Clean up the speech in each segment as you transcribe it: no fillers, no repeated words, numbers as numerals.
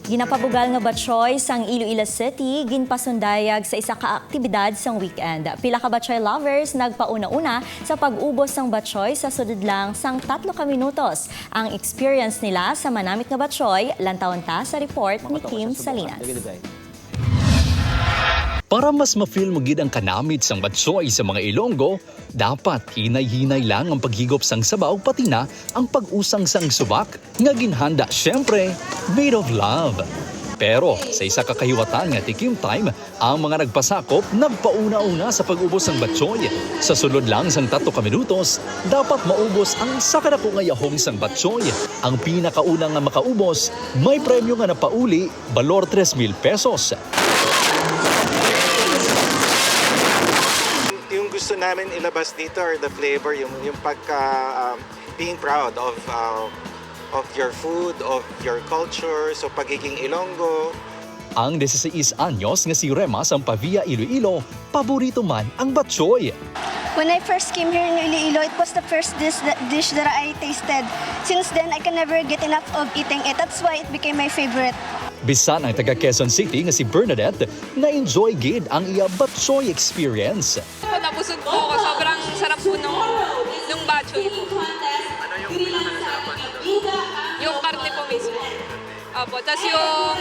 Ginapabugal nga batchoy sang Iloilo City, ginpasundayag sa isa ka aktibidad sang weekend. Pila ka batchoy lovers nagpauna-una sa pag-ubos sang batchoy sa sudod lang sang 3 ka minutos. Ang experience nila sa manamit nga batchoy, lantawon ta sa report ni Kim Salinas. Para mas ma-feel mo gid ang kanamit sang batsoy sa mga Ilonggo, dapat hinay-hinay lang ang paghigop sang sabaw pati na ang pag-usang sang subak nga ginhanda syempre made of love. Pero sa isa kakahiwatan nga tikim time, ang mga nagpasakop nagpauna-una sa pag-ubos ng batsoy. Sa sulod lang sang 3 ka minutos, dapat maubos ang sakadako nga yahong sang batsoy. Ang pinakauna nga makaubos, may premyo nga napauli, balor 3,000 pesos. Gusto namin ilabas dito or the flavor, yung pagka being proud of your food, of your culture, so pagiging Ilonggo. Ang 16 anyos nga si Rema sa Pavia, Iloilo, paborito man ang batchoy. When I first came here in Iloilo, it was the first dish that I tasted. Since then, I can never get enough of eating it. That's why it became my favorite. Bisan ang taga Quezon City nga si Bernadette, na-enjoy gid ang iya batchoy experience. Nabusog po ako. Sobrang sarap po nung batchoy po. Ano yung pinakasarapan doon? Yung karne po mismo. Opo. Tapos yung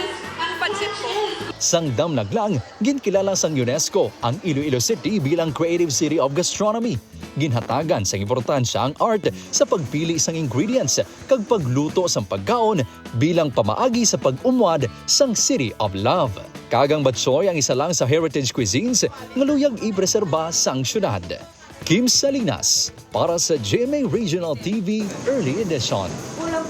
pansit po. Sang damnag lang, ginkilala sang UNESCO ang Iloilo City bilang Creative City of Gastronomy. Ginhatagan sang importansya ang art sa pagpili sang ingredients kag pagluto sang pagkaon bilang pamaagi sa pag-umwad sang City of Love. Kagang batchoy ang isa lang sa heritage cuisines nga luyag ipreserba sang syudad. Kim Salinas para sa GMA Regional TV Early Edition.